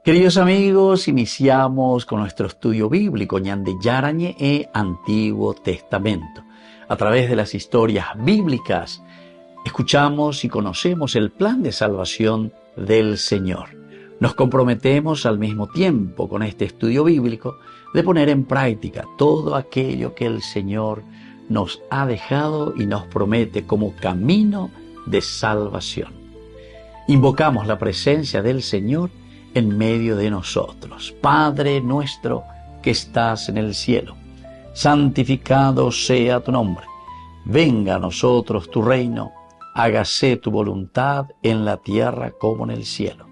Queridos amigos, iniciamos con nuestro estudio bíblico Ñande Yarañe e Antiguo Testamento. A través de las historias bíblicas escuchamos y conocemos el plan de salvación del Señor. Nos comprometemos al mismo tiempo con este estudio bíblico de poner en práctica todo aquello que el Señor nos ha dejado y nos promete como camino de salvación. Invocamos la presencia del Señor en medio de nosotros. Padre nuestro que estás en el cielo, santificado sea tu nombre. Venga a nosotros tu reino, hágase tu voluntad en la tierra como en el cielo.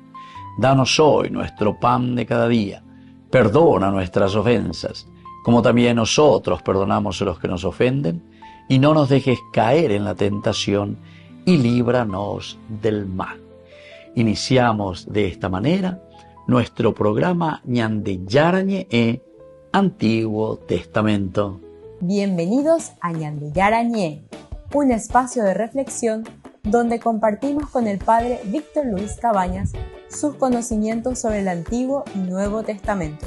Danos hoy nuestro pan de cada día. Perdona nuestras ofensas, como también nosotros perdonamos a los que nos ofenden, y no nos dejes caer en la tentación, y líbranos del mal. Iniciamos de esta manera nuestro programa Ñande Yarañe e Antiguo Testamento. Bienvenidos a Ñande Yarañe, un espacio de reflexión donde compartimos con el Padre Víctor Luis Cabañas sus conocimientos sobre el Antiguo y Nuevo Testamento.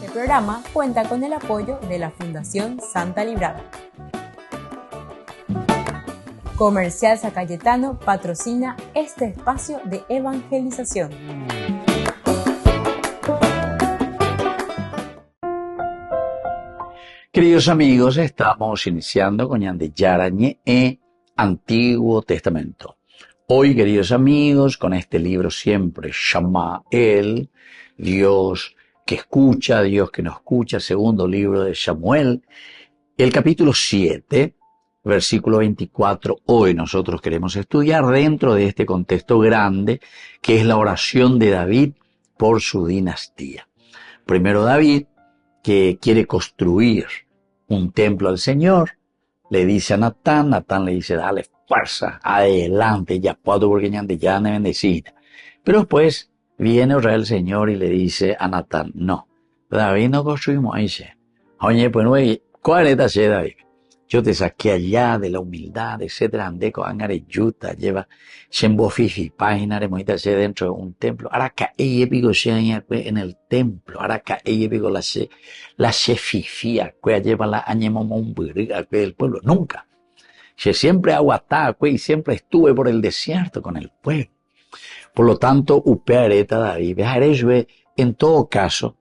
Este programa cuenta con el apoyo de la Fundación Santa Librada. Comercial San Cayetano patrocina este espacio de evangelización. Queridos amigos, estamos iniciando con Ñande Yarañe e Antiguo Testamento. Hoy, queridos amigos, con este libro siempre Shamael, Dios que escucha, Dios que no escucha, segundo libro de Samuel, el capítulo 7, versículo 24, hoy nosotros queremos estudiar dentro de este contexto grande que es la oración de David por su dinastía. Primero David, que quiere construir un templo al Señor, le dice a Natán le dice, dale fuerza, adelante, ya puedo porque ya me bendecida. Pero después viene otra vez el Señor y le dice a Natán, no, David no construimos ahí. Oye, pues no, ¿cuál es ese David? Yo te saqué allá de la humildad, etcétera, andeco, angare, yuta, lleva, shembo fifi, página, remoita, dentro de un templo. Ahora cae épico, en el templo, ahora cae épico, la fifía, que lleva la añemomomburga, que el pueblo, nunca. Se siempre aguatá, y siempre estuve por el desierto con el pueblo. Por lo tanto, upeareta David, en todo caso,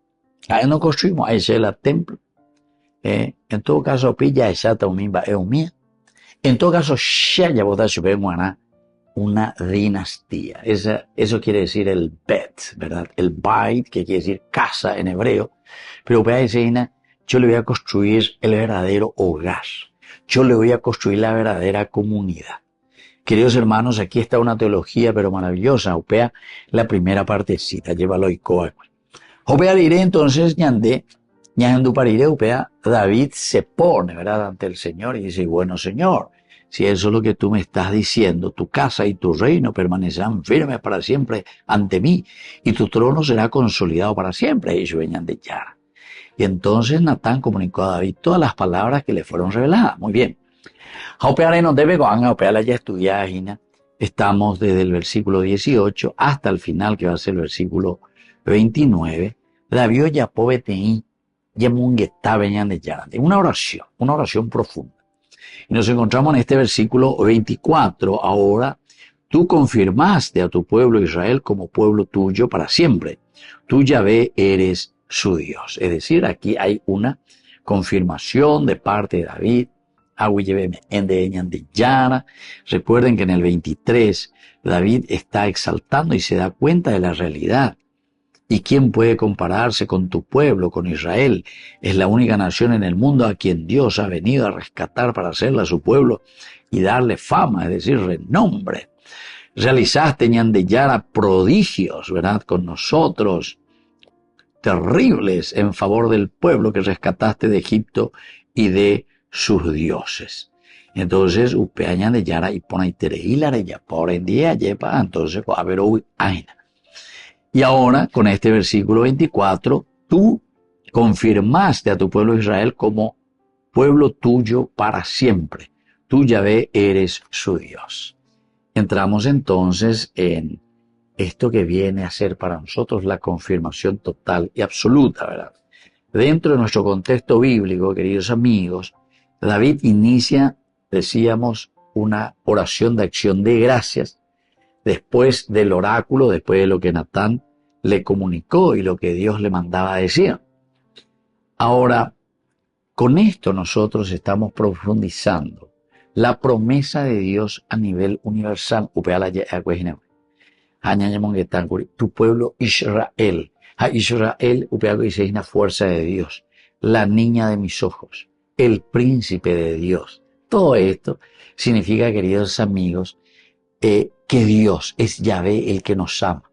ahí no construimos, ahí se la templo. En todo caso, pilla exacta umimba eumía. En todo caso, ya botar una dinastía. Eso quiere decir el bet, ¿verdad? El bait, que quiere decir casa en hebreo. Pero yo le voy a construir el verdadero hogar. Yo le voy a construir la verdadera comunidad. Queridos hermanos, aquí está una teología pero maravillosa. Opea la primera partecita, llévalo y coa. Opea diré entonces, ñande parire, upea, David se pone, ¿verdad?, ante el Señor y dice, bueno, Señor, si eso es lo que tú me estás diciendo, tu casa y tu reino permanecerán firmes para siempre ante mí, y tu trono será consolidado para siempre. Y Ñande Yara. Y entonces Natán comunicó a David todas las palabras que le fueron reveladas. Muy bien. Estamos desde el versículo 18 hasta el final, que va a ser el versículo 29. David ya poveteí. Una oración profunda. Y nos encontramos en este versículo 24. Ahora, tú confirmaste a tu pueblo Israel como pueblo tuyo para siempre. Tú, Yahvé, eres su Dios. Es decir, aquí hay una confirmación de parte de David. Recuerden que en el 23 David está exaltando y se da cuenta de la realidad. ¿Y quién puede compararse con tu pueblo, con Israel? Es la única nación en el mundo a quien Dios ha venido a rescatar para hacerla su pueblo y darle fama, es decir, renombre. Realizaste, Ñande Yara, prodigios, ¿verdad?, con nosotros, terribles en favor del pueblo que rescataste de Egipto y de sus dioses. Entonces, upea Ñande Yara y pone tereílare ya por en día, yepa, entonces, a ver, aina. Y ahora, con este versículo 24, tú confirmaste a tu pueblo Israel como pueblo tuyo para siempre. Tú, Yahvé, eres su Dios. Entramos entonces en esto que viene a ser para nosotros la confirmación total y absoluta, ¿verdad? Dentro de nuestro contexto bíblico, queridos amigos, David inicia, decíamos, una oración de acción de gracias después del oráculo, después de lo que Natán le comunicó y lo que Dios le mandaba a decir. Ahora, con esto nosotros estamos profundizando la promesa de Dios a nivel universal. Tu pueblo Israel. A Israel, dice, es una fuerza de Dios, la niña de mis ojos, el príncipe de Dios. Todo esto significa, queridos amigos, que Dios es Yahvé el que nos ama.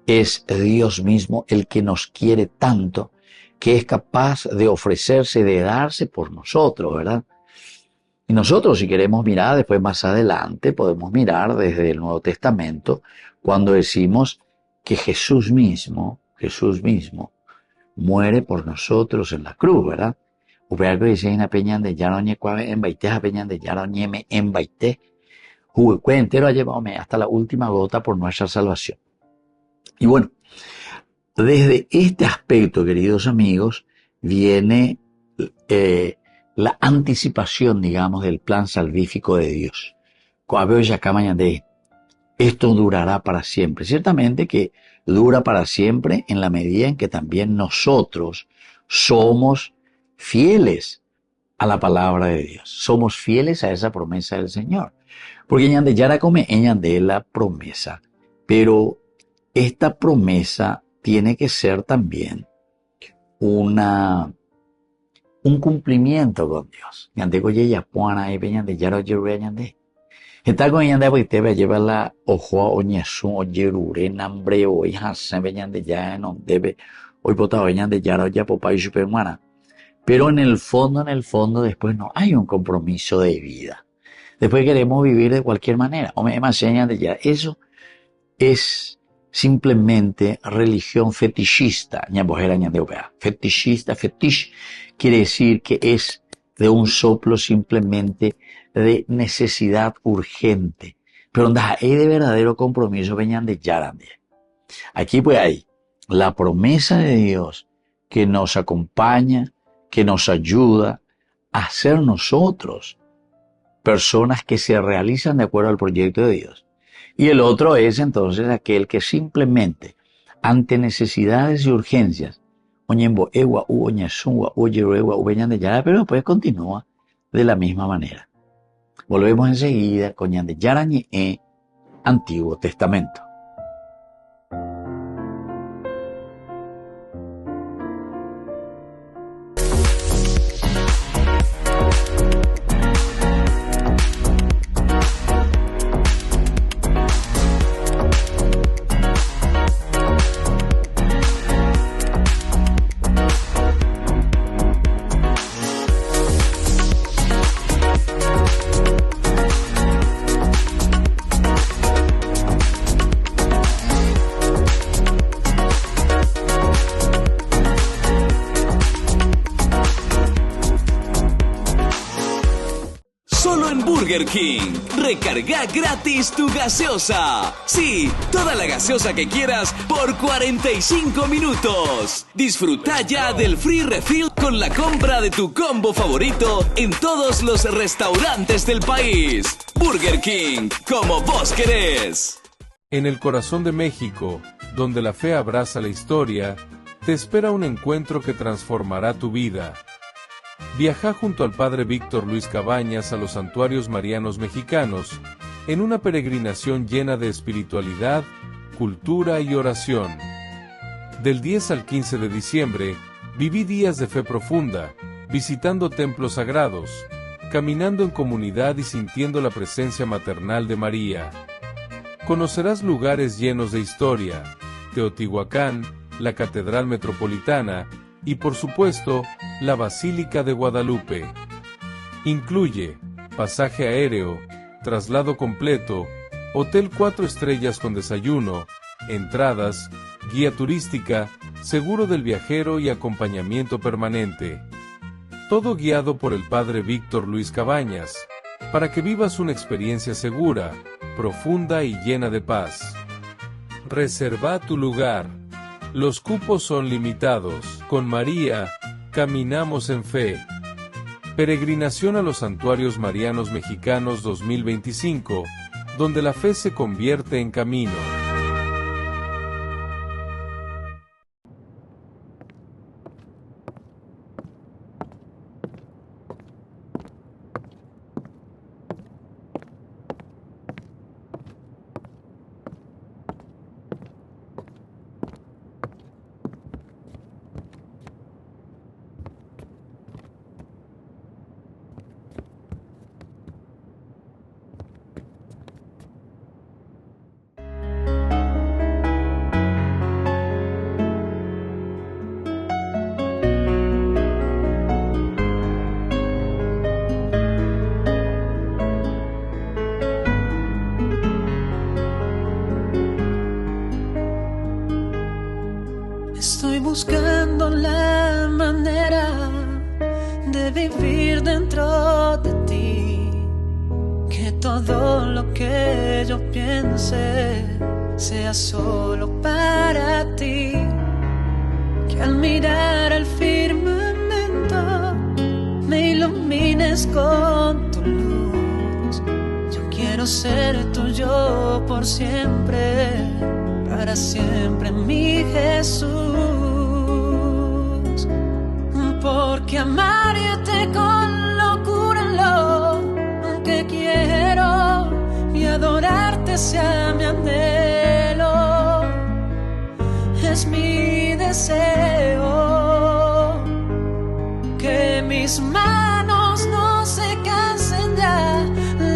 Es Dios mismo el que nos quiere tanto, que es capaz de ofrecerse, de darse por nosotros, ¿verdad? Y nosotros, si queremos mirar después más adelante, podemos mirar desde el Nuevo Testamento, cuando decimos que Jesús mismo muere por nosotros en la cruz, ¿verdad? Algo dice en la peña de Yaroñe, en Baité, a peña de Yaroñe, en Baité, jugué entero ha llevado hasta la última gota por nuestra salvación. Y bueno, desde este aspecto, queridos amigos, viene la anticipación, digamos, del plan salvífico de Dios. Esto durará para siempre. Ciertamente que dura para siempre en la medida en que también nosotros somos fieles a la palabra de Dios. Somos fieles a esa promesa del Señor. Porque ñande yara come de la promesa. Pero esta promesa tiene que ser también un cumplimiento con Dios. Ñande goye ya puana y ñande yara oye ñande. Está con ñande porque te va a llevar la ojo a oñesun o yerure nambre o hija se ve ñande ya no debe hoy potado ñande yara oye popa y supermana. Pero en el fondo después no hay un compromiso de vida. Después queremos vivir de cualquier manera. O me enseñan de ya. Eso es simplemente religión fetichista. Fetichista, fetish quiere decir que es de un soplo simplemente de necesidad urgente. Pero donde hay de verdadero compromiso venían de Yarande. Aquí pues hay la promesa de Dios que nos acompaña, que nos ayuda a ser nosotros personas que se realizan de acuerdo al proyecto de Dios. Y el otro es entonces aquel que simplemente ante necesidades y urgencias, pero después continúa de la misma manera. Volvemos enseguida con Ñande Yarañe, Antiguo Testamento. Burger King. Recarga gratis tu gaseosa. Sí, toda la gaseosa que quieras por 45 minutos. Disfruta ya del free refill con la compra de tu combo favorito en todos los restaurantes del país. Burger King, como vos querés. En el corazón de México, donde la fe abraza la historia, te espera un encuentro que transformará tu vida. Viaja junto al Padre Víctor Luis Cabañas a los santuarios marianos mexicanos, en una peregrinación llena de espiritualidad, cultura y oración. Del 10 al 15 de diciembre, viví días de fe profunda, visitando templos sagrados, caminando en comunidad y sintiendo la presencia maternal de María. Conocerás lugares llenos de historia, Teotihuacán, la Catedral Metropolitana y, por supuesto, la Basílica de Guadalupe. Incluye pasaje aéreo, traslado completo, hotel 4 estrellas con desayuno, entradas, guía turística, seguro del viajero y acompañamiento permanente. Todo guiado por el Padre Víctor Luis Cabañas, para que vivas una experiencia segura, profunda y llena de paz. Reserva tu lugar. Los cupos son limitados. Con María, caminamos en fe. Peregrinación a los Santuarios Marianos Mexicanos 2025, donde la fe se convierte en camino. Estoy buscando la manera de vivir dentro de ti, que todo lo que yo piense sea solo para ti, que al mirar el firmamento me ilumines con tu luz. Yo quiero ser tuyo por siempre, para siempre, mi Jesús. Porque amarte con locura lo que quiero, y adorarte sea mi anhelo, es mi deseo. Que mis manos no se cansen ya,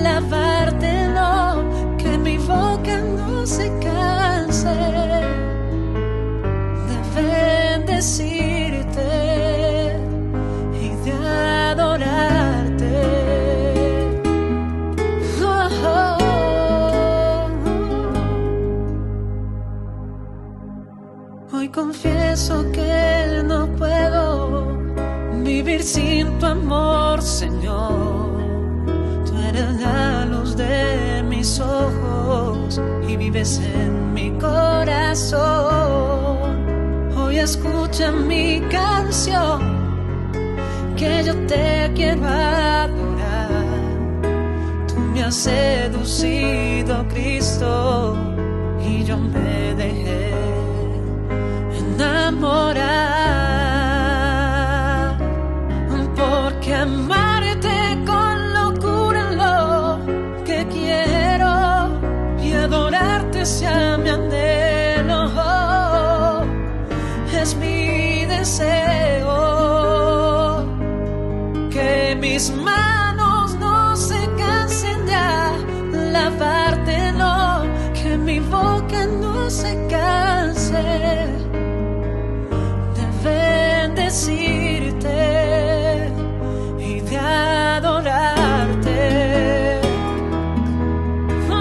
lavarte no, que mi boca no se canse de bendecirte y de adorarte. Oh, oh, oh. Hoy confieso que no puedo vivir sin tu amor, Señor. Tú eres la luz de mis ojos y vives en mi corazón. Hoy escucha mi canción, que yo te quiero adorar. Tú me has seducido, Cristo, y yo me dejé enamorar. Porque amarte con locura lo que quiero, y adorarte sea mi anhelo, es mi deseo. Que mis manos no se cansen ya, lavarte no, que mi boca no se canse de bendecirte y de adorarte. Oh, oh, oh,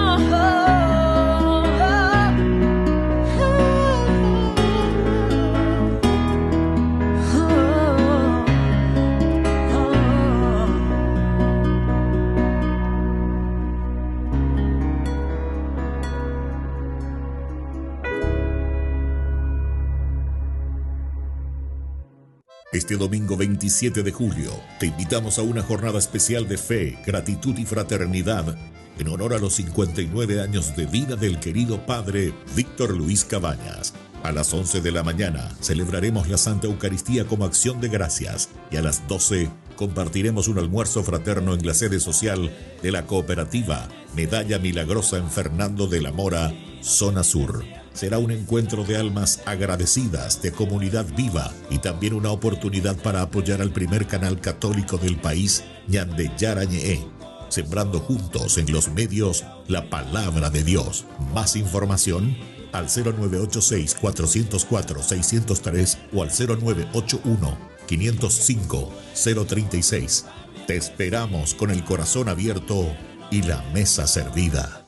oh, oh, oh. Este domingo 27 de julio te invitamos a una jornada especial de fe, gratitud y fraternidad en honor a los 59 años de vida del querido padre Víctor Luis Cabañas. A las 11 de la mañana celebraremos la Santa Eucaristía como acción de gracias, y a las 12 compartiremos un almuerzo fraterno en la sede social de la cooperativa Medalla Milagrosa en Fernando de la Mora, zona sur. Será un encuentro de almas agradecidas, de comunidad viva, y también una oportunidad para apoyar al primer canal católico del país, Ñande Yarañe, sembrando juntos en los medios la palabra de Dios. Más información al 0986-404-603 o al 0981-505-036. Te esperamos con el corazón abierto y la mesa servida.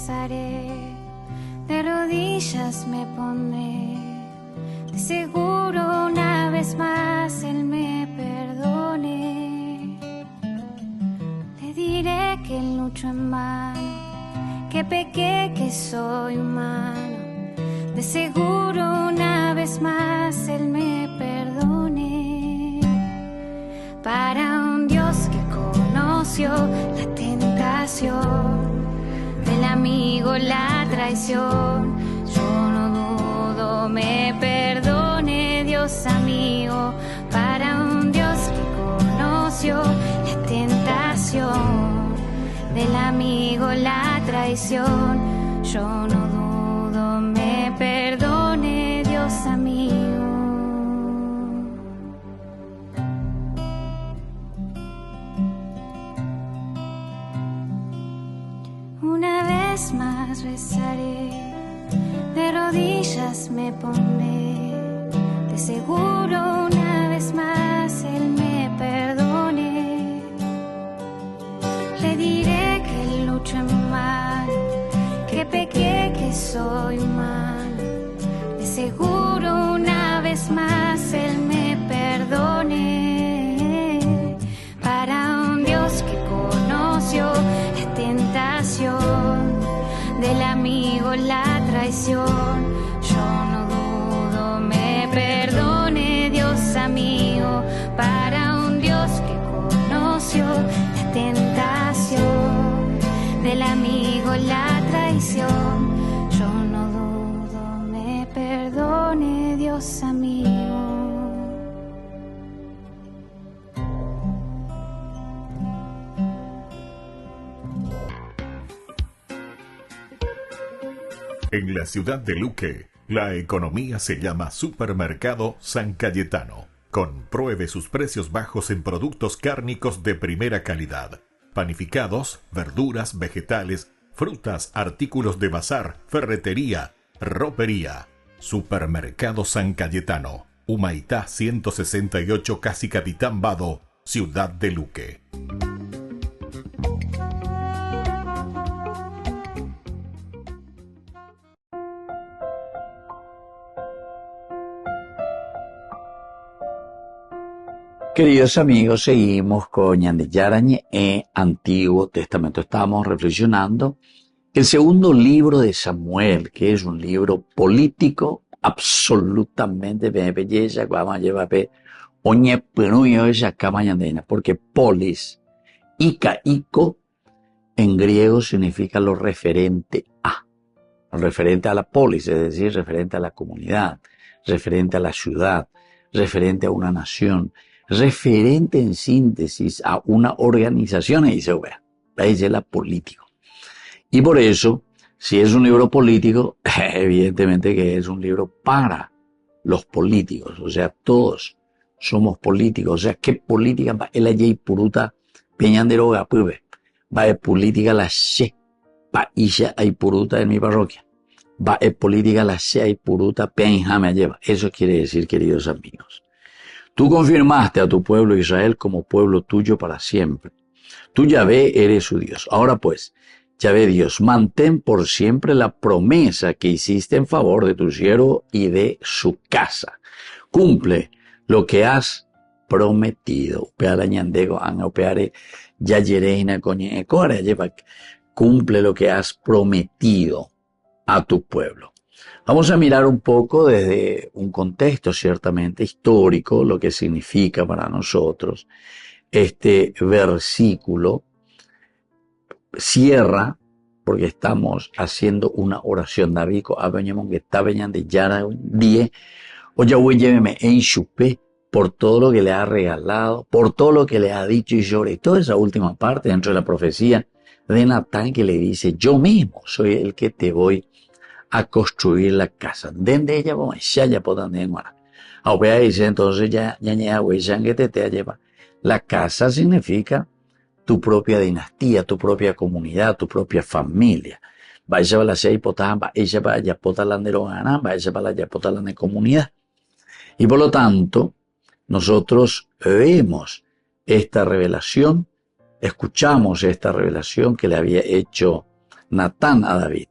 rezaré, de rodillas me pondré, de seguro una vez más Él me perdone. Le diré que lucho en vano, que pequé, que soy humano, de seguro una vez más Él me perdone. Para un Dios que conoció la tentación, del amigo la traición, yo no dudo me perdone Dios amigo. Para un Dios que conoció la tentación, del amigo la traición, yo no dudo me perdone Dios amigo. Una vez más rezaré, de rodillas me pondré, de seguro una vez más Él me perdone. Le diré que lucho en vano, que pequé, que soy humano, de seguro una vez más Él me perdone. Para un Dios que conoció la tentación, del amigo la traición, yo no dudo me perdone Dios amigo. Para un Dios que conoció la tentación, del amigo la traición, yo no dudo me perdone Dios amigo. En la ciudad de Luque, la economía se llama Supermercado San Cayetano. Compruebe sus precios bajos en productos cárnicos de primera calidad. Panificados, verduras, vegetales, frutas, artículos de bazar, ferretería, ropería. Supermercado San Cayetano, Humaitá 168, Casi Capitán Vado, ciudad de Luque. Queridos amigos, seguimos con Ñande Yarañe e Antiguo Testamento. Estamos reflexionando el segundo libro de Samuel, que es un libro político absolutamente belleza. Vamos a llevar oñe penuyo esa cama ñandena, porque polis, ica, ico, en griego significa lo referente a la polis, es decir, referente a la comunidad, referente a la ciudad, referente a una nación, referente en síntesis a una organización, y dice, vea, ahí es la político. Y por eso, si es un libro político, evidentemente que es un libro para los políticos, o sea, todos somos políticos, o sea, ¿qué política va el allí puruta peñandero gapube? Va de política la she, va isha hay puruta en mi parroquia, va de política la she hay puruta peñjame lleva. Eso quiere decir, queridos amigos, tú confirmaste a tu pueblo Israel como pueblo tuyo para siempre. Tú, Yahvé, eres su Dios. Ahora pues, Yahvé Dios, mantén por siempre la promesa que hiciste en favor de tu siervo y de su casa. Cumple lo que has prometido. Cumple lo que has prometido a tu pueblo. Vamos a mirar un poco desde un contexto ciertamente histórico lo que significa para nosotros. Este versículo cierra, porque estamos haciendo una oración. David, que está veñando Yara 10, o Yahweh lléveme en Chupé por todo lo que le ha regalado, por todo lo que le ha dicho, y sobre todo esa última parte dentro de la profecía de Natán que le dice, yo mismo soy el que te voy a construir la casa. Dende ella vamos ya podan de guara. Ahora dice entonces ya que te lleva. La casa significa tu propia dinastía, tu propia comunidad, tu propia familia. Vaya a la seis potan, ella vaya potalandero ganan, vaya para la potalande comunidad. Y por lo tanto, nosotros vemos esta revelación, escuchamos esta revelación que le había hecho Natán a David.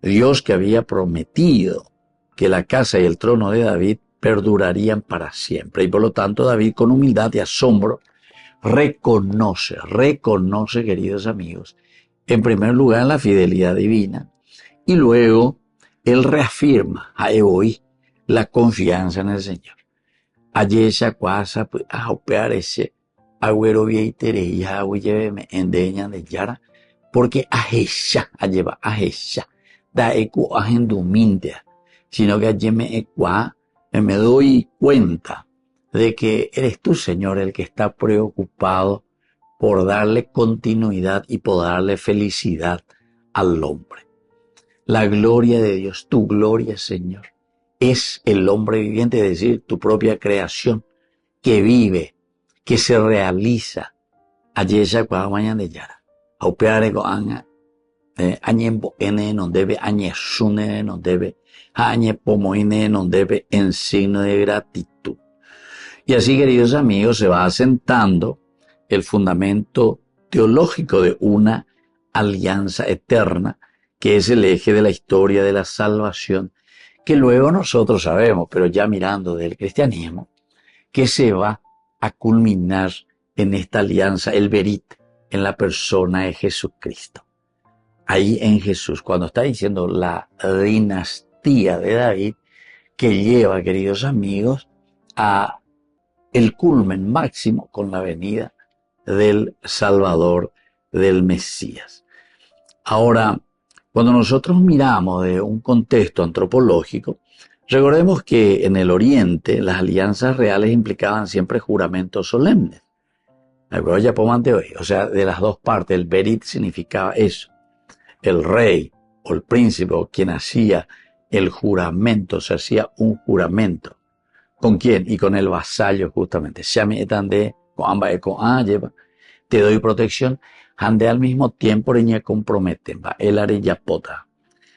Dios que había prometido que la casa y el trono de David perdurarían para siempre. Y por lo tanto David, con humildad y asombro, reconoce, queridos amigos, en primer lugar la fidelidad divina, y luego él reafirma a hoy la confianza en el Señor. Ayer esa cosa, a opearse, agüero vieiteres y agua lleveme endeña de yara, porque a ella, da eco a gendumintea, sino que ayer me doy cuenta de que eres tú, Señor, el que está preocupado por darle continuidad y por darle felicidad al hombre. La gloria de Dios, tu gloria, Señor, es el hombre viviente, es decir, tu propia creación, que vive, que se realiza. Ayer mañana de yara. Aupeare con añembo ene non debe, añesune non debe, añepomoine non debe, en signo de gratitud. Y así, queridos amigos, se va asentando el fundamento teológico de una alianza eterna, que es el eje de la historia de la salvación, que luego nosotros sabemos, pero ya mirando del cristianismo, que se va a culminar en esta alianza, el Berit, en la persona de Jesucristo. Ahí en Jesús, cuando está diciendo la dinastía de David, que lleva, queridos amigos, a el culmen máximo con la venida del Salvador, del Mesías. Ahora, cuando nosotros miramos de un contexto antropológico, recordemos que en el Oriente las alianzas reales implicaban siempre juramentos solemnes. O sea, de las dos partes, el Berit significaba eso. El rey o el príncipe o quien hacía el juramento, se hacía un juramento. ¿Con quién? Y con el vasallo, justamente. Te doy protección, ande al mismo tiempo reña comprometen, el arellapota.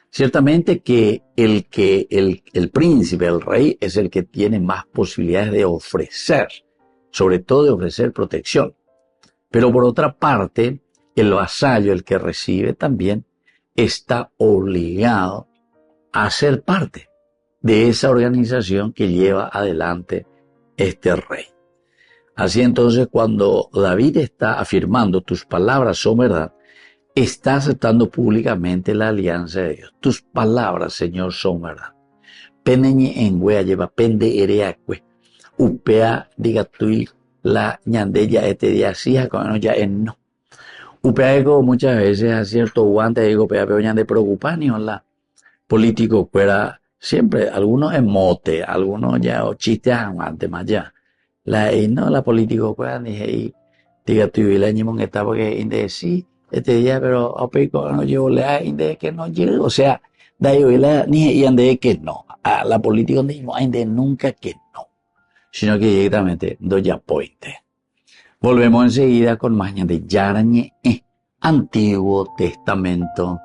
Ciertamente que el príncipe, el rey, es el que tiene más posibilidades de ofrecer, sobre todo de ofrecer protección. Pero por otra parte, el vasallo, el que recibe también, está obligado a ser parte de esa organización que lleva adelante este rey. Así entonces, cuando David está afirmando tus palabras son verdad, está aceptando públicamente la alianza de Dios. Tus palabras, Señor, son verdad. Peneñe en wea lleva pende ereacue. Upea diga tuil la ñandella este día sija cuando ya en no. Upea ego muchas veces a cierto guante digo pea peoñan de preocupar ni la político fuera siempre algunos en mote, algunos ya o chistes antes más ya. La político fuera ni diga tuil la ñimon está porque inde sí este día pero opico no llevo la inde que no llego, o sea, da yo la ni y ande que no. A la política donde inde nunca que no, sino que directamente doy apointe. Volvemos enseguida con más de Yarañe, Antiguo Testamento.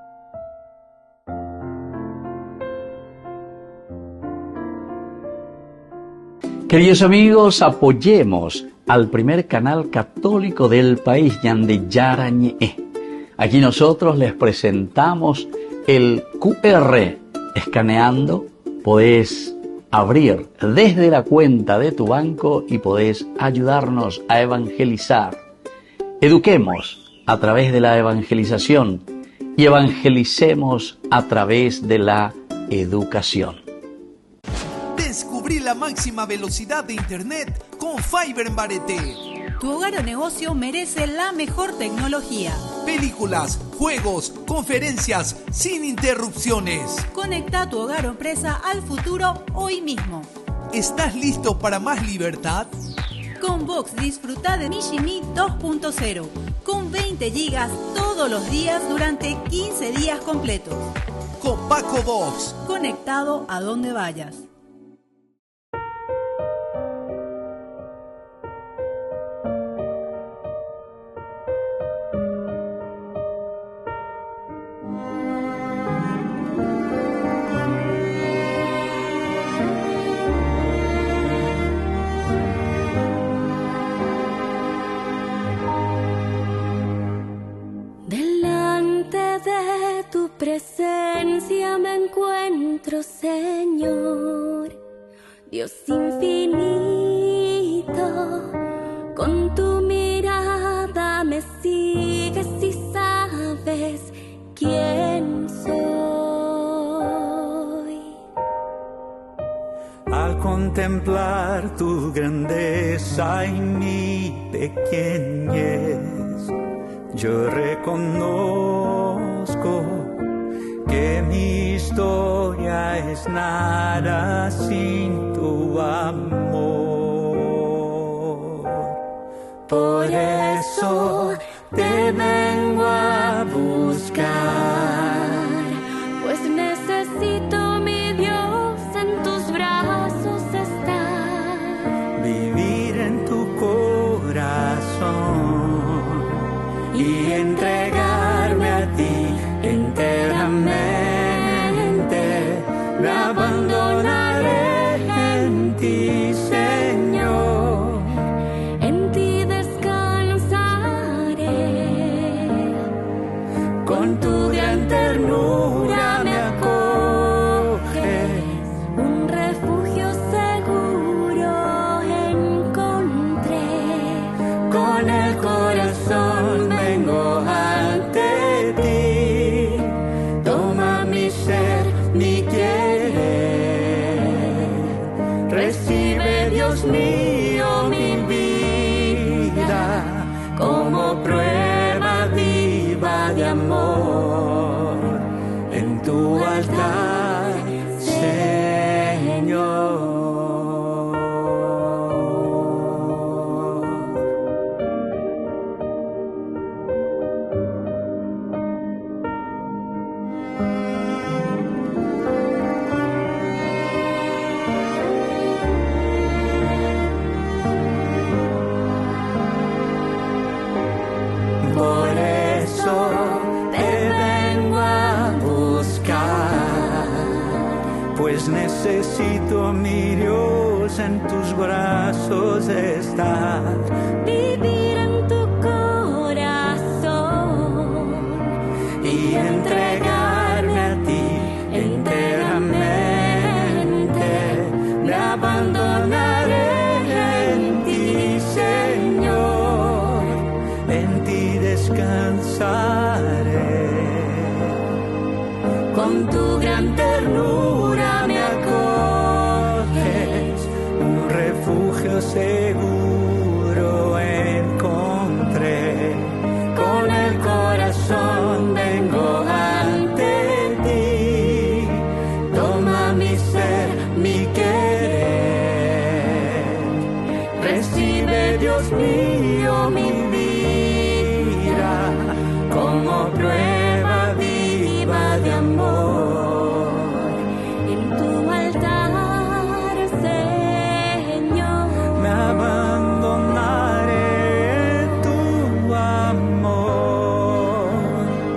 Queridos amigos, apoyemos al primer canal católico del país, de Yarañe. Aquí nosotros les presentamos el QR. Escaneando, podés abrir desde la cuenta de tu banco y podés ayudarnos a evangelizar. Eduquemos a través de la evangelización y evangelicemos a través de la educación. Descubrí la máxima velocidad de Internet con Fiber en Barete. Tu hogar o negocio merece la mejor tecnología. Películas, juegos, conferencias, sin interrupciones. Conecta tu hogar o empresa al futuro hoy mismo. ¿Estás listo para más libertad? Con Vox disfruta de Mishimi 2.0, con 20 gigas todos los días durante 15 días completos. Con Paco Vox. Conectado a donde vayas. Delante de tu Dios infinito, con tu mirada me sigues y sabes quién soy. Al contemplar tu grandeza y mi pequeñez, yo reconozco que mi historia es nada sin tu amor. Por eso te vengo a buscar, pues necesito, mi Dios, en tus brazos estar, vivir en tu corazón y entregarme a ti enteramente. Me abandonaré en ti, Señor, en ti descansaré. con tu gran ternura me acoges, Un refugio seguro encontré. con el corazón vengo ante ti. Toma mi ser, mi querer, recibe, Dios mío, mi vida como prueba viva de amor en tu altar, Señor. Por eso te vengo a buscar, pues necesito, mi Dios, en tus brazos estar, Vivir en tu corazón y entregarme a ti enteramente. Me abandonaré en ti, Señor, en ti descansaré. Con tu gran ternura me acoges, un refugio seguro encontré. Con el corazón vengo ante ti. Toma mi ser, mi querer, recibe, Dios mío, mi vida como prueba viva de amor en tu altar, Señor. me abandonaré en tu amor,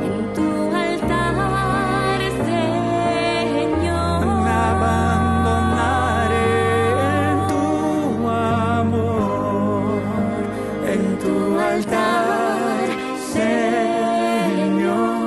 En tu altar, Señor. me abandonaré en tu amor, en tu altar, Señor.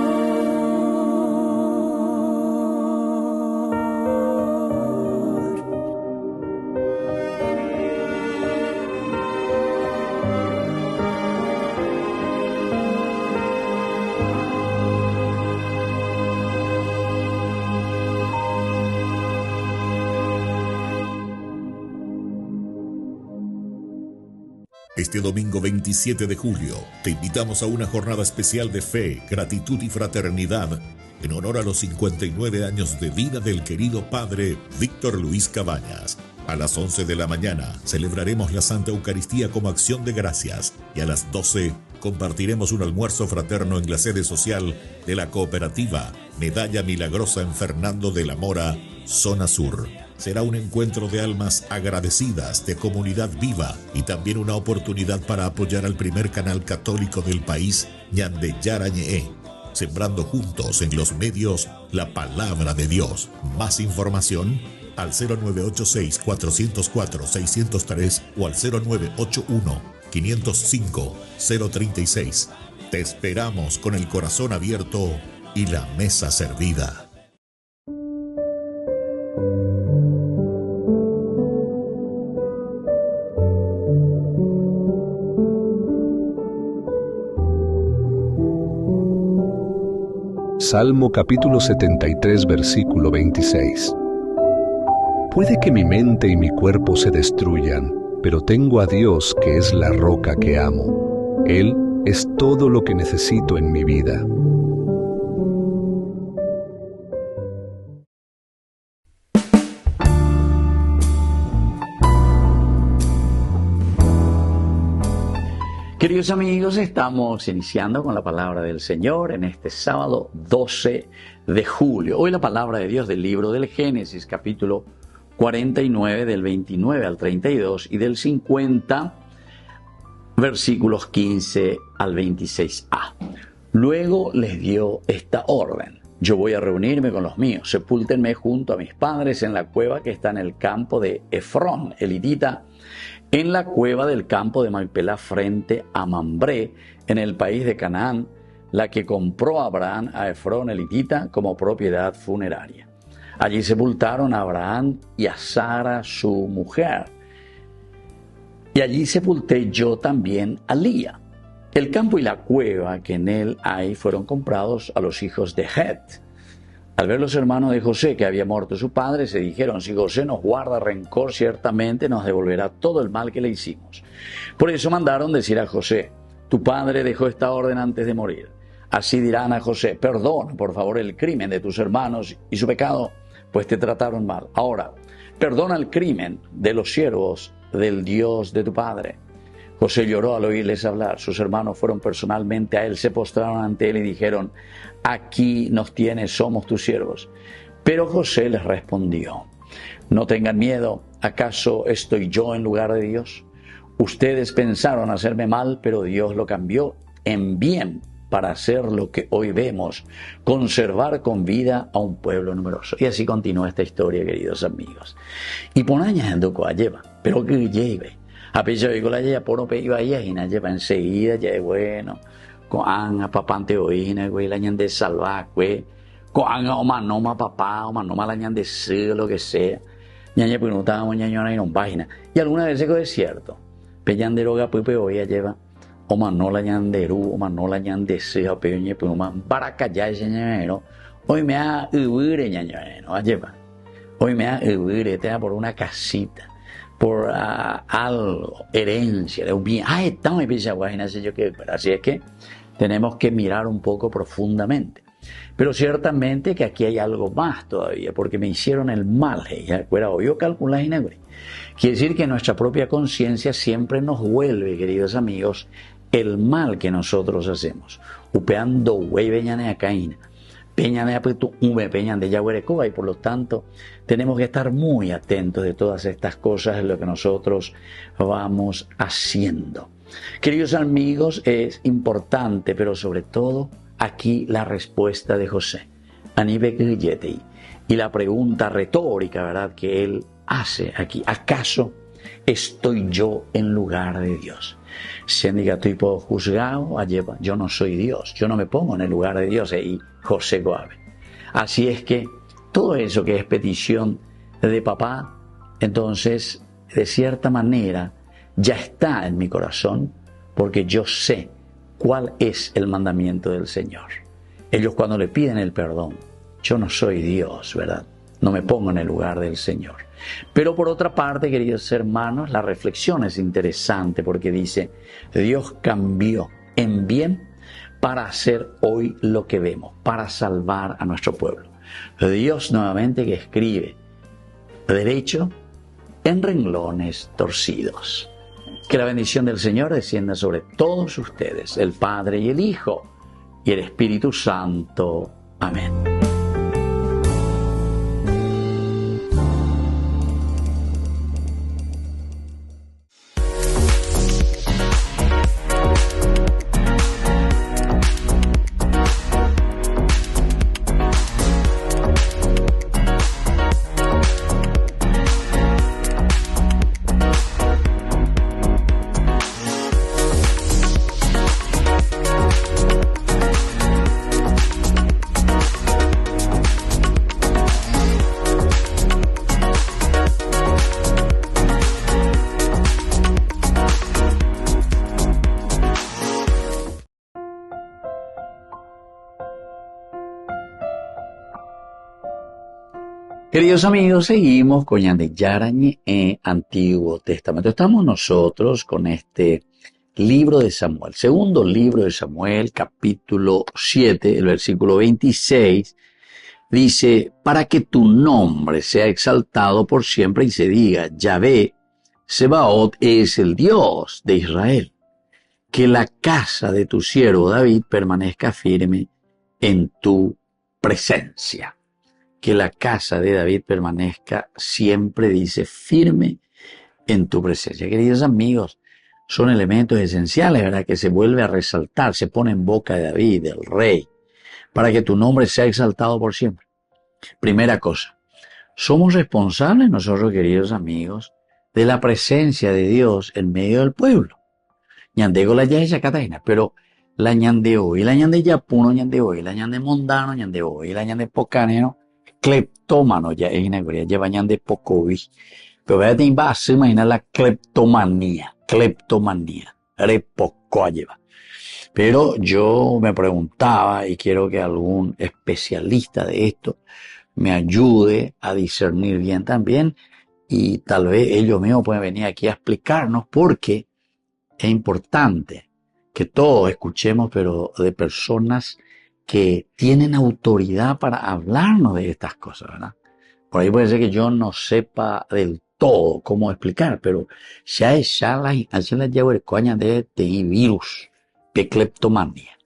Este domingo 27 de julio te invitamos a una jornada especial de fe, gratitud y fraternidad en honor a los 59 años de vida del querido padre Víctor Luis Cabañas. A las 11 de la mañana celebraremos la Santa Eucaristía como acción de gracias y a las 12 compartiremos un almuerzo fraterno en la sede social de la cooperativa Medalla Milagrosa en Fernando de la Mora, zona sur. Será un encuentro de almas agradecidas, de comunidad viva y también una oportunidad para apoyar al primer canal católico del país, Ñande Yarañe, sembrando juntos en los medios la palabra de Dios. Más información al 0986-404-603 o al 0981-505-036. Te esperamos con el corazón abierto y la mesa servida. Salmo capítulo 73, versículo 26. Puede que mi mente y mi cuerpo se destruyan, pero tengo a Dios que es la roca que amo. Él es todo lo que necesito en mi vida. Queridos amigos, estamos iniciando con la palabra del Señor en este sábado 12 de julio. Hoy la palabra de Dios del libro del Génesis, capítulo 49, del 29 al 32 y del 50, versículos 15 al 26a. Luego les dio esta orden: yo voy a reunirme con los míos, sepúltenme junto a mis padres en la cueva que está en el campo de Efrón, el hitita, en la cueva del campo de Macpelá frente a Mambré, en el país de Canaán, la que compró Abraham a Efrón el hitita como propiedad funeraria. Allí sepultaron a Abraham y a Sara su mujer. Y allí sepulté yo también a Lía. El campo y la cueva que en él hay fueron comprados a los hijos de Het. Al ver los hermanos de José que había muerto su padre, se dijeron: si José nos guarda rencor, ciertamente nos devolverá todo el mal que le hicimos. Por eso mandaron decir a José: tu padre dejó esta orden antes de morir. Así dirán a José: perdona por favor el crimen de tus hermanos y su pecado, pues te trataron mal. Ahora, perdona el crimen de los siervos del Dios de tu padre. José lloró al oírles hablar. Sus hermanos fueron personalmente a él, se postraron ante él y dijeron: aquí nos tienes, somos tus siervos. Pero José les respondió: no tengan miedo, ¿acaso estoy yo en lugar de Dios? Ustedes pensaron hacerme mal, pero Dios lo cambió en bien para hacer lo que hoy vemos, conservar con vida a un pueblo numeroso. Y así continúa esta historia, queridos amigos. Y por añadiendo que lleva, pero que lleve. A pesar de que la lleva por un pedido ahí, y la lleva enseguida, ya es bueno. Con a papá ante oína, güey, la ñan de salvar, güey. Con o manoma papá, o manoma la ñan de ser, lo que sea. Ñaña preguntaba, ñañona y no página. Y alguna vez es cierto. Peñan de roga, pues, hoy lleva. O manola ñan de ru, o manola ñan de ser, o peña, pues, man, baraca ya ese ñañero. Hoy me ha huir, ñañero, lleva. Hoy me ha huir, te da por una casita, por algo, herencia, de un bien. Está muy pisa guajina, sé yo qué. Así es que tenemos que mirar un poco profundamente. Pero ciertamente que aquí hay algo más todavía, porque me hicieron el mal. Yo calculo la ginebra. Quiere decir que nuestra propia conciencia siempre nos vuelve, queridos amigos, el mal que nosotros hacemos. Upeando güey veñane a caína. Peñan de apetu peñan de Yaguarecoa, y por lo tanto tenemos que estar muy atentos de todas estas cosas en lo que nosotros vamos haciendo. Queridos amigos, es importante, pero sobre todo aquí la respuesta de José, y la pregunta retórica, ¿verdad?, que él hace aquí: ¿acaso estoy yo en lugar de Dios? Tipo juzgado, yo no soy Dios, yo no me pongo en el lugar de Dios. Y José Goabe. Así es que todo eso que es petición de papá, entonces de cierta manera ya está en mi corazón, porque yo sé cuál es el mandamiento del Señor. Ellos cuando le piden el perdón, yo no soy Dios, ¿verdad? No me pongo en el lugar del Señor. Pero por otra parte, queridos hermanos, la reflexión es interesante, porque dice: Dios cambió en bien para hacer hoy lo que vemos, para salvar a nuestro pueblo. Dios nuevamente que escribe derecho en renglones torcidos. Que la bendición del Señor descienda sobre todos ustedes, el Padre y el Hijo y el Espíritu Santo. Amén. Queridos amigos, seguimos con Ñande Yarañe en Antiguo Testamento. Estamos nosotros con este libro de Samuel, segundo libro de Samuel, capítulo 7, el versículo 26, dice, para que tu nombre sea exaltado por siempre y se diga, Yahvé, Sebaot es el Dios de Israel. Que la casa de tu siervo David permanezca firme en tu presencia. Que la casa de David permanezca siempre, dice, firme en tu presencia. Queridos amigos, son elementos esenciales, ¿verdad? Que se vuelve a resaltar, se pone en boca de David, del rey, para que tu nombre sea exaltado por siempre. Primera cosa, somos responsables nosotros, queridos amigos, de la presencia de Dios en medio del pueblo. Ñandego la yaya Catalina, pero la ñande hoy, la ñande yapuno, ñande hoy, la ñande mondano, ñande hoy, la ñande pocanero, cleptómano ya es inaugurada, lleva ñande pocovi. Pero vea, te va a imaginar la cleptomanía, repoco lleva. Pero yo me preguntaba, y quiero que algún especialista de esto me ayude a discernir bien también, y tal vez ellos mismos pueden venir aquí a explicarnos, porque es importante que todos escuchemos, pero de personas que tienen autoridad para hablarnos de estas cosas, ¿verdad? Por ahí puede ser que yo no sepa del todo cómo explicar, pero ya es la llevo el coña de virus, de cleptomanía.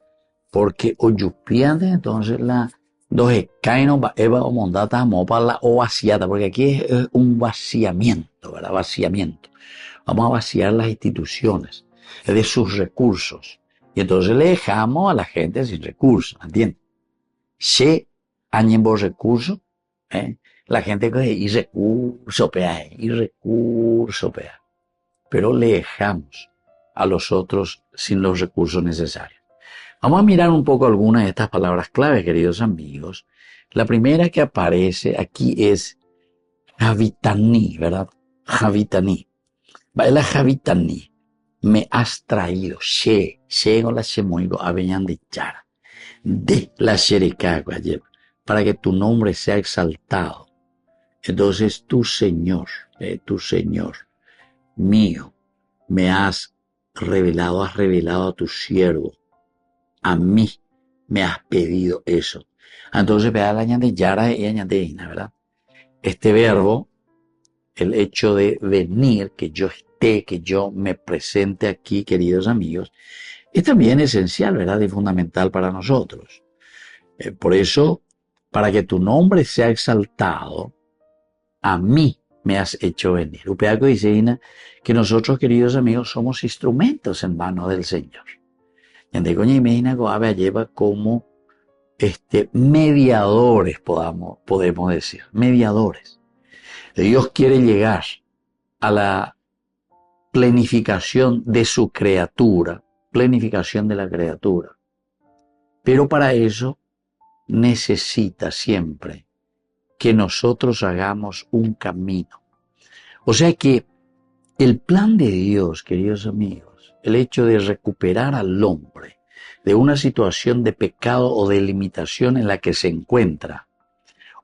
Porque oyupiante, entonces la dos escainos eva o mondata para la o vaciata, porque aquí es un vaciamiento, ¿verdad? Vaciamiento. Vamos a vaciar las instituciones de sus recursos. Y entonces le dejamos a la gente sin recursos, ¿entiendes? Se añen por recursos, la gente coge y recurso, pea. Pero le dejamos a los otros sin los recursos necesarios. Vamos a mirar un poco algunas de estas palabras clave, queridos amigos. La primera que aparece aquí es Javitaní, ¿verdad? Javitaní. Baila Javitaní. Me has traído, con la shemoigo aveñan de Yara, de la Shericagua lleva, para que tu nombre sea exaltado. Entonces tu Señor mío, me has revelado a tu siervo, a mí me has pedido eso. Entonces vea la ñande Yara y ñande Ina, ¿verdad? Este verbo, el hecho de venir, que yo me presente aquí, queridos amigos, es también esencial, ¿verdad? Y fundamental para nosotros. Por eso, para que tu nombre sea exaltado, a mí me has hecho venir. Upeaco dice Ina, que nosotros, queridos amigos, somos instrumentos en manos del Señor. Y en Decoña y Medina Goave lleva como mediadores, podemos decir, mediadores. Dios quiere llegar a la planificación de su criatura, planificación de la criatura. Pero para eso necesita siempre que nosotros hagamos un camino. O sea que el plan de Dios, queridos amigos, el hecho de recuperar al hombre de una situación de pecado o de limitación en la que se encuentra,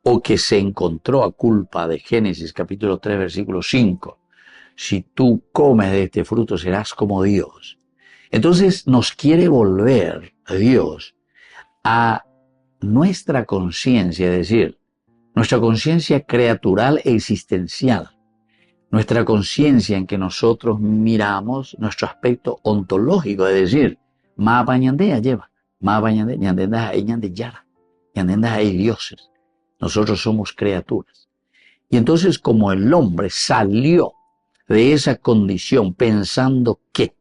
o que se encontró a culpa de Génesis capítulo 3, versículo 5, si tú comes de este fruto serás como Dios. Entonces nos quiere volver a Dios a nuestra conciencia, es decir, nuestra conciencia creatural e existencial, nuestra conciencia en que nosotros miramos nuestro aspecto ontológico, es decir, ma bañandea lleva, ma bañandea, ñandenda ñande yara, ñandenda hay dioses. Nosotros somos criaturas. Y entonces, como el hombre salió de esa condición pensando que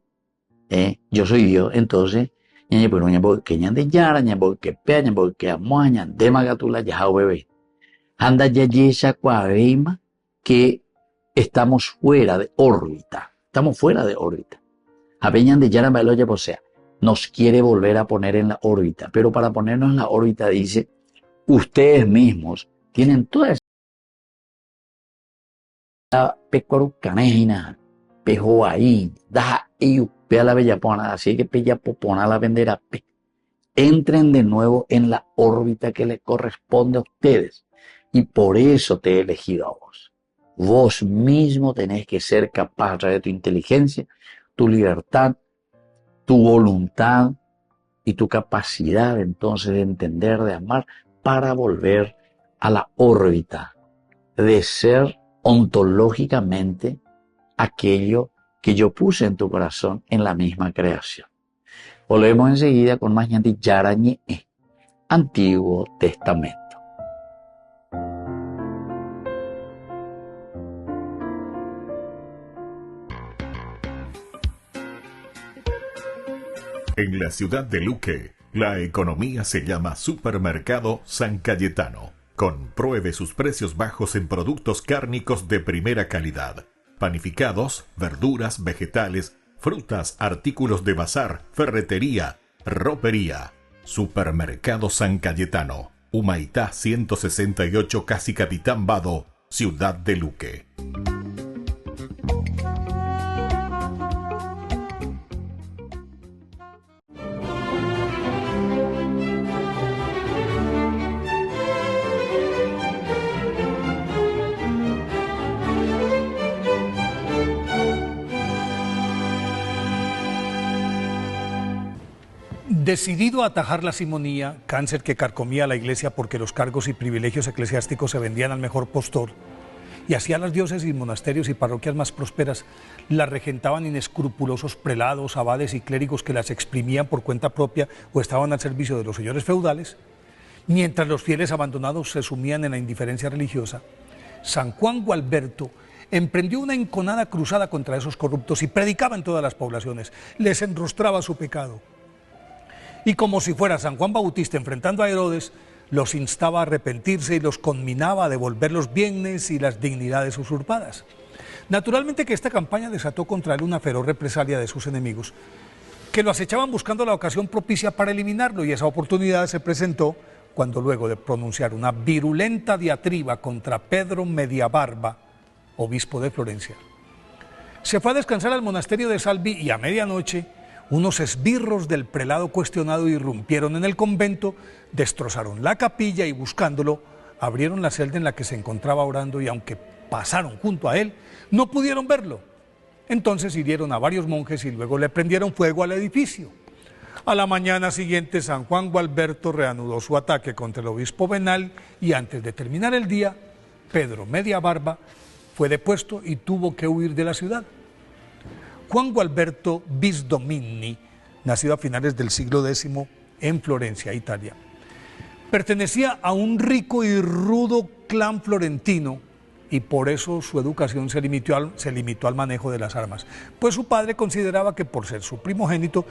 yo soy Dios, entonces, anda yayesha cuareima, que estamos fuera de órbita. Estamos fuera de órbita. Apeñan de Yara Bailoya Posea. Nos quiere volver a poner en la órbita. Pero para ponernos en la órbita dice, ustedes mismos tienen toda esa pecorucanejina, pejo ahí, da y pea la bellapona, así que pella popona la vendera. Entren de nuevo en la órbita que les corresponde a ustedes. y por eso te he elegido a vos. Vos mismo tenés que ser capaz a través de tu inteligencia, tu libertad, tu voluntad y tu capacidad entonces de entender, de amar, para volver a la órbita de ser ontológicamente aquello que yo puse en tu corazón en la misma creación. Volvemos enseguida con más ñandi yarañe, Antiguo Testamento. En la ciudad de Luque, la economía se llama Supermercado San Cayetano. Compruebe sus precios bajos en productos cárnicos de primera calidad. Panificados, verduras, vegetales, frutas, artículos de bazar, ferretería, ropería. Supermercado San Cayetano, Humaitá 168, Casi Capitán Vado, ciudad de Luque. Decidido a atajar la simonía, cáncer que carcomía a la iglesia porque los cargos y privilegios eclesiásticos se vendían al mejor postor, y hacía las diócesis, monasterios y parroquias más prósperas las regentaban inescrupulosos prelados, abades y clérigos que las exprimían por cuenta propia o estaban al servicio de los señores feudales, mientras los fieles abandonados se sumían en la indiferencia religiosa, San Juan Gualberto emprendió una enconada cruzada contra esos corruptos y predicaba en todas las poblaciones, les enrostraba su pecado. Y como si fuera San Juan Bautista enfrentando a Herodes, los instaba a arrepentirse y los conminaba a devolver los bienes y las dignidades usurpadas. Naturalmente que esta campaña desató contra él una feroz represalia de sus enemigos, que lo acechaban buscando la ocasión propicia para eliminarlo, y esa oportunidad se presentó cuando, luego de pronunciar una virulenta diatriba contra Pedro Mediabarba, obispo de Florencia, se fue a descansar al monasterio de Salvi, y a medianoche unos esbirros del prelado cuestionado irrumpieron en el convento, destrozaron la capilla y, buscándolo, abrieron la celda en la que se encontraba orando, y aunque pasaron junto a él, no pudieron verlo. Entonces hirieron a varios monjes y luego le prendieron fuego al edificio. A la mañana siguiente, San Juan Gualberto reanudó su ataque contra el obispo venal, y antes de terminar el día, Pedro Mediabarba fue depuesto y tuvo que huir de la ciudad. Juan Gualberto Bisdomini, nacido a finales del siglo X en Florencia, Italia, pertenecía a un rico y rudo clan florentino, y por eso su educación se limitó al manejo de las armas, pues su padre consideraba que, por ser su primogénito,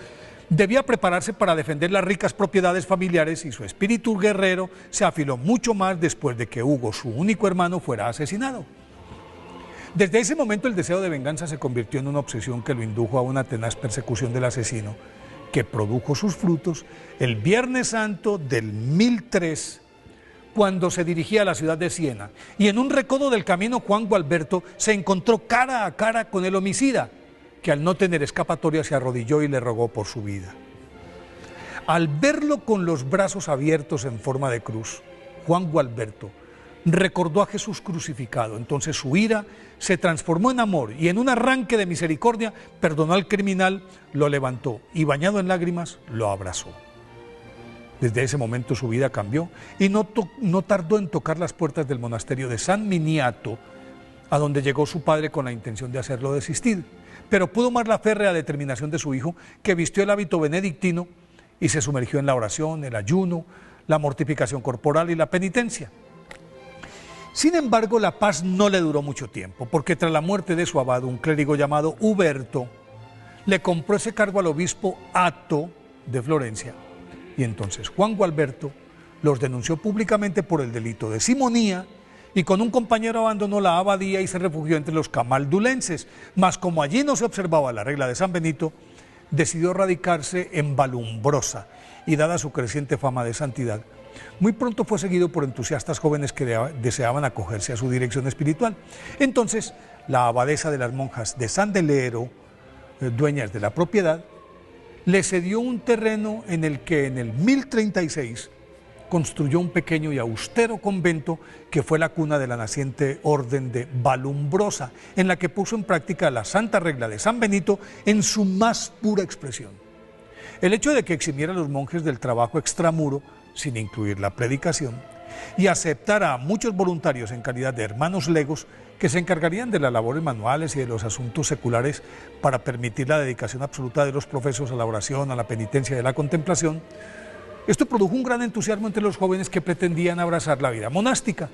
debía prepararse para defender las ricas propiedades familiares, y su espíritu guerrero se afiló mucho más después de que Hugo, su único hermano, fuera asesinado. Desde ese momento el deseo de venganza se convirtió en una obsesión que lo indujo a una tenaz persecución del asesino, que produjo sus frutos el Viernes Santo del 1003, cuando se dirigía a la ciudad de Siena, y en un recodo del camino Juan Gualberto se encontró cara a cara con el homicida, que al no tener escapatoria se arrodilló y le rogó por su vida. Al verlo con los brazos abiertos en forma de cruz, Juan Gualberto recordó a Jesús crucificado. Entonces su ira se transformó en amor, y en un arranque de misericordia perdonó al criminal, lo levantó y, bañado en lágrimas, lo abrazó. Desde ese momento su vida cambió, y no tardó en tocar las puertas del monasterio de San Miniato, a donde llegó su padre con la intención de hacerlo desistir, pero pudo más la férrea determinación de su hijo, que vistió el hábito benedictino y se sumergió en la oración, el ayuno, la mortificación corporal y la penitencia. Sin embargo, la paz no le duró mucho tiempo, porque tras la muerte de su abad, un clérigo llamado Huberto le compró ese cargo al obispo Atto de Florencia, y entonces Juan Gualberto los denunció públicamente por el delito de simonía, y con un compañero abandonó la abadía y se refugió entre los camaldulenses, mas como allí no se observaba la regla de San Benito, decidió radicarse en Valumbrosa, y dada su creciente fama de santidad, muy pronto fue seguido por entusiastas jóvenes que deseaban acogerse a su dirección espiritual. Entonces, la abadesa de las monjas de San Delero, dueñas de la propiedad, le cedió un terreno en el que en el 1036 construyó un pequeño y austero convento que fue la cuna de la naciente orden de Valumbrosa, en la que puso en práctica la santa regla de San Benito en su más pura expresión. El hecho de que eximiera a los monjes del trabajo extramuro, sin incluir la predicación, y aceptara a muchos voluntarios en calidad de hermanos legos que se encargarían de las labores manuales y de los asuntos seculares para permitir la dedicación absoluta de los profesos a la oración, a la penitencia y a la contemplación, esto produjo un gran entusiasmo entre los jóvenes que pretendían abrazar la vida monástica.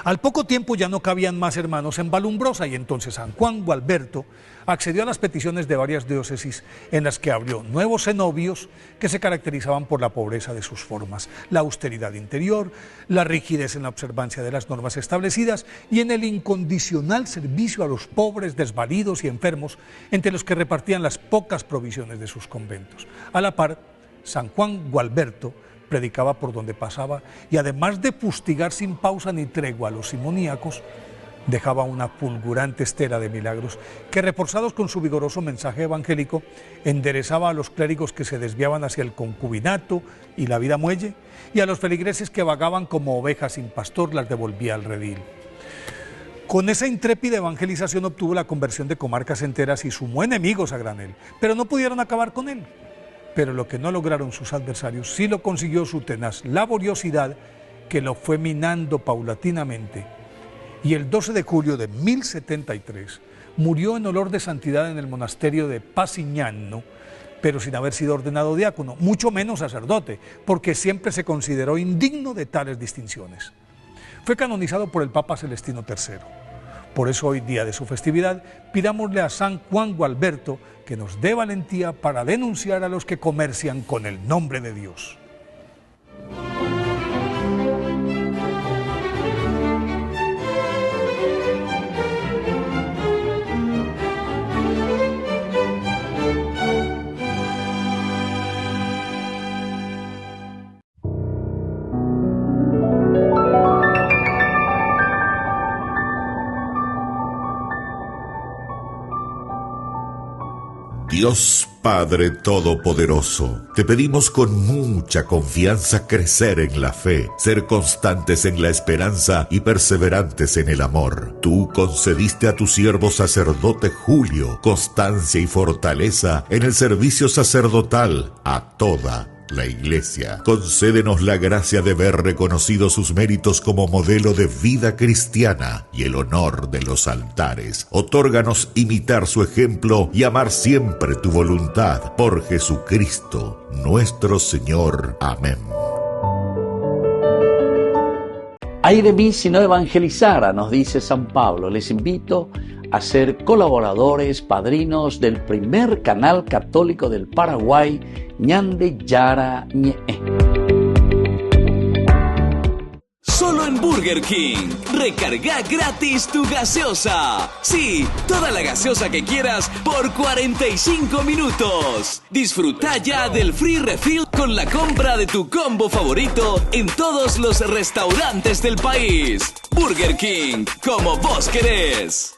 Al poco tiempo ya no cabían más hermanos en Valumbrosa y entonces San Juan Gualberto accedió a las peticiones de varias diócesis en las que abrió nuevos cenobios que se caracterizaban por la pobreza de sus formas, la austeridad interior, la rigidez en la observancia de las normas establecidas y en el incondicional servicio a los pobres, desvalidos y enfermos, entre los que repartían las pocas provisiones de sus conventos. A la par, San Juan Gualberto predicaba por donde pasaba y además de fustigar sin pausa ni tregua a los simoníacos, dejaba una fulgurante estela de milagros que, reforzados con su vigoroso mensaje evangélico, enderezaba a los clérigos que se desviaban hacia el concubinato y la vida muelle, y a los feligreses que vagaban como ovejas sin pastor las devolvía al redil. Con esa intrépida evangelización obtuvo la conversión de comarcas enteras y sumó enemigos a granel, pero no pudieron acabar con él. Pero lo que no lograron sus adversarios sí lo consiguió su tenaz laboriosidad, que lo fue minando paulatinamente. Y el 12 de julio de 1073 murió en olor de santidad en el monasterio de Pasignano, pero sin haber sido ordenado diácono, mucho menos sacerdote, porque siempre se consideró indigno de tales distinciones. Fue canonizado por el Papa Celestino III. Por eso hoy, día de su festividad, pidámosle a San Juan Gualberto que nos dé valentía para denunciar a los que comercian con el nombre de Dios. Dios Padre Todopoderoso, te pedimos con mucha confianza crecer en la fe, ser constantes en la esperanza y perseverantes en el amor. Tú concediste a tu siervo sacerdote Julio constancia y fortaleza en el servicio sacerdotal a toda la Iglesia. Concédenos la gracia de ver reconocidos sus méritos como modelo de vida cristiana y el honor de los altares. Otórganos imitar su ejemplo y amar siempre tu voluntad. Por Jesucristo, nuestro Señor. Amén. Ay de mí si no evangelizara, nos dice San Pablo. Les invito a ser colaboradores, padrinos del primer canal católico del Paraguay, Ñande Yara Ñe. Solo en Burger King. Recarga gratis tu gaseosa. Sí, toda la gaseosa que quieras por 45 minutos. Disfruta ya del free refill con la compra de tu combo favorito en todos los restaurantes del país. Burger King, como vos querés.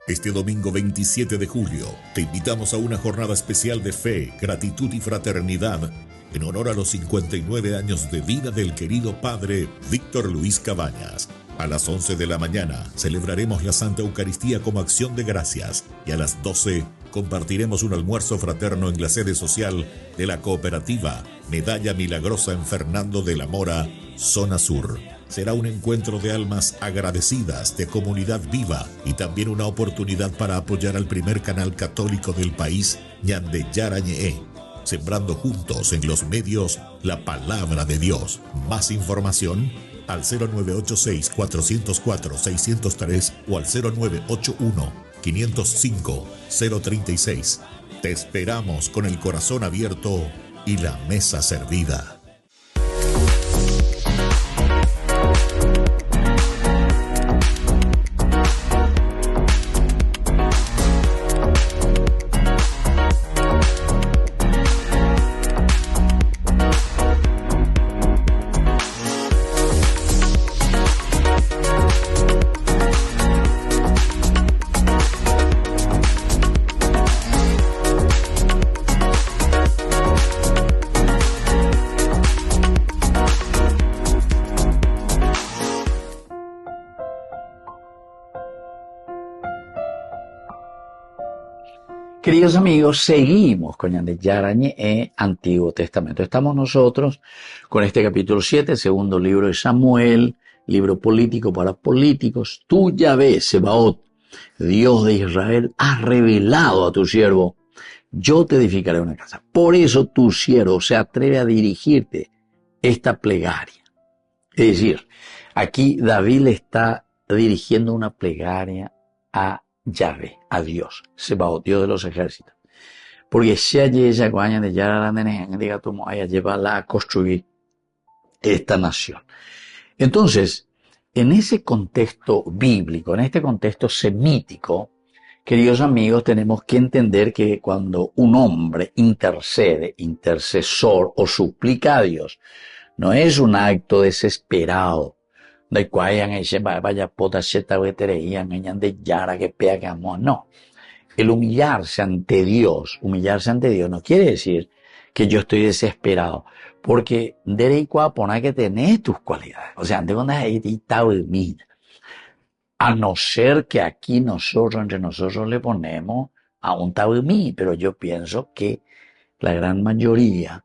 Este domingo 27 de julio te invitamos a una jornada especial de fe, gratitud y fraternidad en honor a los 59 años de vida del querido padre Víctor Luis Cabañas. A las 11 de la mañana celebraremos la Santa Eucaristía como acción de gracias y a las 12 compartiremos un almuerzo fraterno en la sede social de la cooperativa Medalla Milagrosa en Fernando de la Mora, zona sur. Será un encuentro de almas agradecidas, de comunidad viva y también una oportunidad para apoyar al primer canal católico del país, Ñande Yara Ñe, sembrando juntos en los medios la palabra de Dios. Más información al 0986-404-603 o al 0981-505-036. Te esperamos con el corazón abierto y la mesa servida. Queridos amigos, seguimos con Ñande Yarañé, Antiguo Testamento. Estamos nosotros con este capítulo 7, segundo libro de Samuel, libro político para políticos. Tú, Yahvé, Sebaot, Dios de Israel, has revelado a tu siervo, yo te edificaré una casa. Por eso tu siervo se atreve a dirigirte esta plegaria. Es decir, aquí David le está dirigiendo una plegaria a Yahvé, a Dios, Sebaot, Dios de los ejércitos. Porque si allí ella coña de Yara diga tú a llevarla a construir esta nación. Entonces, en ese contexto bíblico, en este contexto semítico, queridos amigos, tenemos que entender que cuando un hombre intercede, intercesor o suplica a Dios, no es un acto desesperado, de cual vaya pota cheta vetereían, de Yara que pega que amor. No. El humillarse ante Dios no quiere decir que yo estoy desesperado, porque derecho poner que tenés tus cualidades. O sea, antes cuando ahí a no ser que aquí entre nosotros le ponemos a un tabumí, pero yo pienso que la gran mayoría,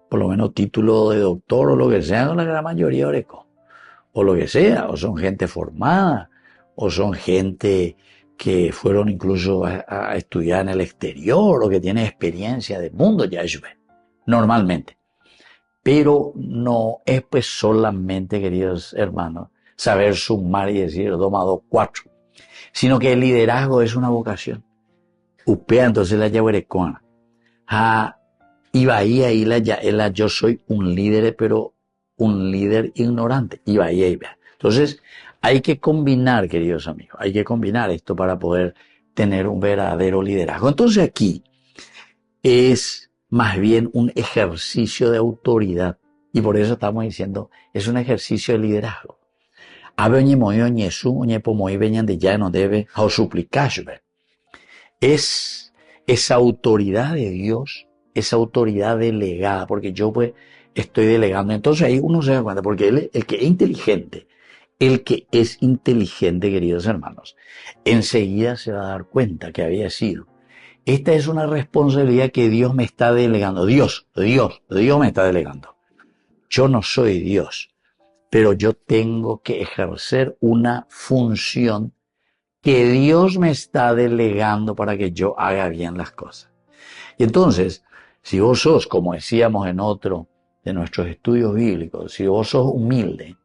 por lo menos título de doctor o lo que sea, la gran mayoría oreco. O lo que sea, o son gente formada, o son gente que fueron incluso a estudiar en el exterior, o que tienen experiencia del mundo, ya eso ven, normalmente. Pero no es pues solamente, queridos hermanos, saber sumar y decir 2 más 2, 4, sino que el liderazgo es una vocación. Upea entonces la yahuerecoana. Y ahí yo soy un líder, pero un líder ignorante. Y ahí. Entonces, hay que combinar, queridos amigos, hay que combinar esto para poder tener un verdadero liderazgo. Entonces aquí es más bien un ejercicio de autoridad. Y por eso estamos diciendo, es un ejercicio de liderazgo. Es esa autoridad de Dios, esa autoridad delegada, porque yo pues estoy delegando. Entonces ahí uno se da cuenta, porque el que es inteligente, queridos hermanos, enseguida se va a dar cuenta que había sido. Esta es una responsabilidad que Dios me está delegando. Dios me está delegando. Yo no soy Dios, pero yo tengo que ejercer una función que Dios me está delegando para que yo haga bien las cosas. Y entonces, si vos sos, como decíamos en otro de nuestros estudios bíblicos, si vos sos humilde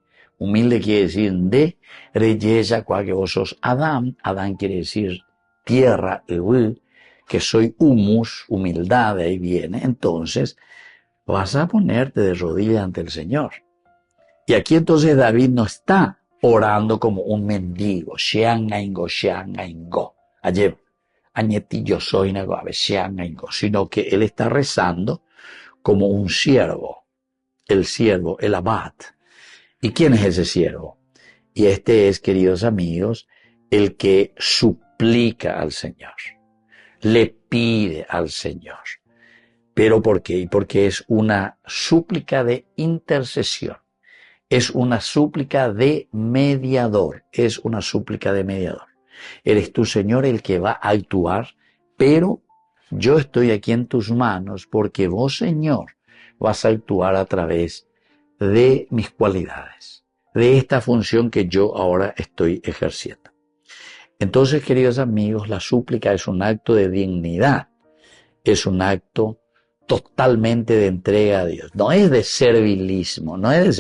quiere decir de reyesa, que vos sos Adán quiere decir tierra, que soy humus, humildad, de ahí viene, entonces vas a ponerte de rodillas ante el Señor. Y aquí entonces David no está orando como un mendigo, sino que él está rezando como un siervo, el abad. ¿Y quién es ese siervo? Y este es, queridos amigos, el que suplica al Señor, le pide al Señor. ¿Pero por qué? Porque es una súplica de intercesión, es una súplica de mediador, Eres tú, Señor, el que va a actuar, pero yo estoy aquí en tus manos porque vos, Señor, vas a actuar a través de mis cualidades, de esta función que yo ahora estoy ejerciendo. Entonces, queridos amigos, la súplica es un acto de dignidad, es un acto totalmente de entrega a Dios. No es de servilismo, no es de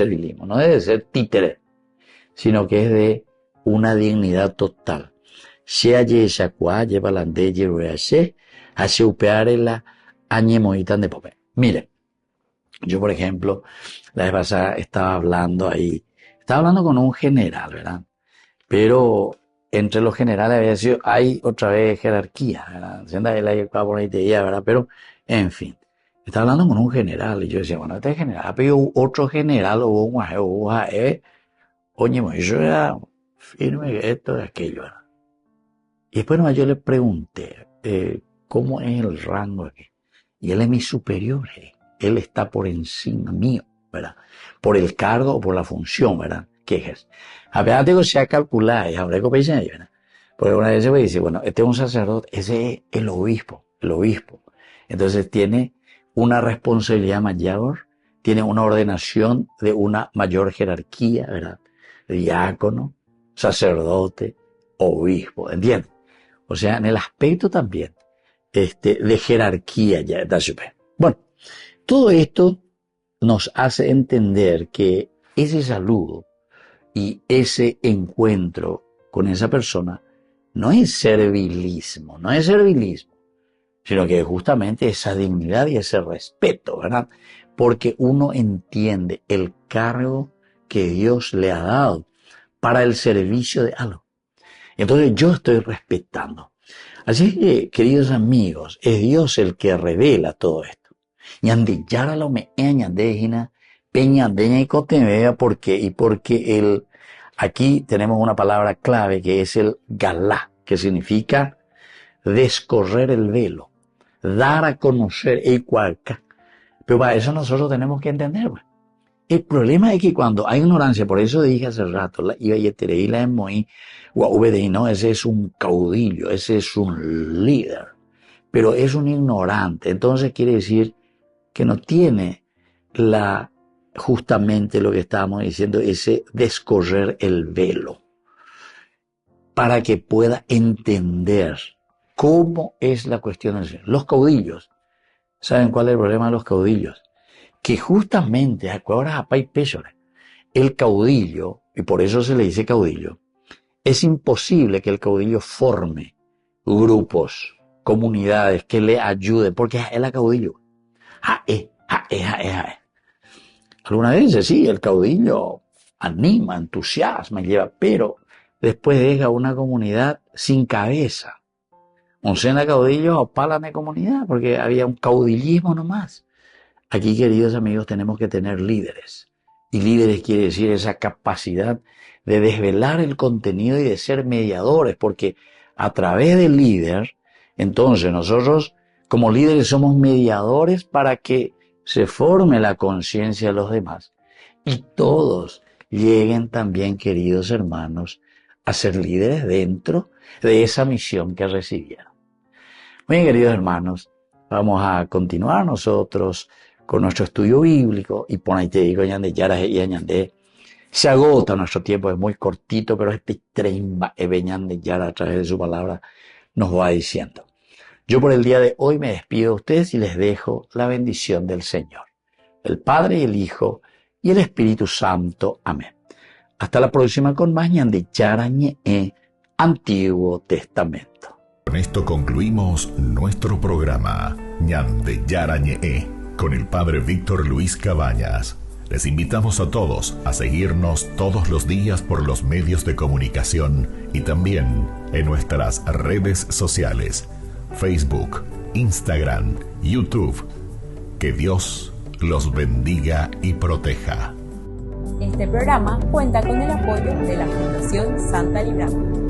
ser títere, sino que es de una dignidad total. Miren, yo por ejemplo, la vez pasada estaba hablando con un general, ¿verdad? Pero entre los generales hay otra vez jerarquía, ¿verdad? Pero, en fin, estaba hablando con un general y yo decía, bueno, este general, pero otro general yo era firme esto y aquello, ¿verdad? Y después yo le pregunté, ¿cómo es el rango aquí? Y él es mi superior, él está por encima mío, ¿verdad? Por el cargo o por la función, ¿verdad? ¿Qué es? A ver, digo, se ha calculado, y ahora que pensé, ¿verdad? Porque una vez se dice, bueno, este es un sacerdote, ese es el obispo. el obispo. Entonces tiene una responsabilidad mayor, tiene una ordenación de una mayor jerarquía, ¿verdad? Diácono, sacerdote, obispo, ¿entiendes? O sea, en el aspecto también de jerarquía ya está súper. Bueno, todo esto nos hace entender que ese saludo y ese encuentro con esa persona no es servilismo, sino que justamente esa dignidad y ese respeto, ¿verdad? Porque uno entiende el cargo que Dios le ha dado para el servicio de algo. Entonces yo estoy respetando. Así que, queridos amigos, es Dios el que revela todo esto. Porque aquí tenemos una palabra clave que es el galá, que significa descorrer el velo, dar a conocer el cualca. Pero para eso nosotros tenemos que entender, pues. El problema es que cuando hay ignorancia, por eso dije hace rato, la iba y la emoí, no, ese es un caudillo, ese es un líder, pero es un ignorante. Entonces quiere decir que no tiene justamente lo que estábamos diciendo, ese descorrer el velo, para que pueda entender cómo es la cuestión del Señor. Los caudillos, ¿saben cuál es el problema de los caudillos? Que justamente, ahora el caudillo, y por eso se le dice caudillo, es imposible que el caudillo forme grupos, comunidades que le ayuden, porque es el caudillo. Algunas veces sí, el caudillo anima, entusiasma, lleva, pero después deja una comunidad sin cabeza. Oncena caudillos opalan de comunidad, porque había un caudillismo nomás. Aquí, queridos amigos, tenemos que tener líderes. Y líderes quiere decir esa capacidad de desvelar el contenido y de ser mediadores, porque a través del líder, entonces nosotros como líderes somos mediadores para que se forme la conciencia de los demás y todos lleguen también, queridos hermanos, a ser líderes dentro de esa misión que recibieron. Muy bien, queridos hermanos, vamos a continuar nosotros con nuestro estudio bíblico y por ahí te digo, se agota nuestro tiempo, es muy cortito, pero este tren a través de su palabra nos va diciendo. Yo por el día de hoy me despido de ustedes y les dejo la bendición del Señor, el Padre y el Hijo y el Espíritu Santo. Amén. Hasta la próxima con más Ñande Yarañe, Antiguo Testamento. Con esto concluimos nuestro programa Ñande Yarañe con el Padre Víctor Luis Cabañas. Les invitamos a todos a seguirnos todos los días por los medios de comunicación y también en nuestras redes sociales, Facebook, Instagram, YouTube. Que Dios los bendiga y proteja. Este programa cuenta con el apoyo de la Fundación Santa Librada.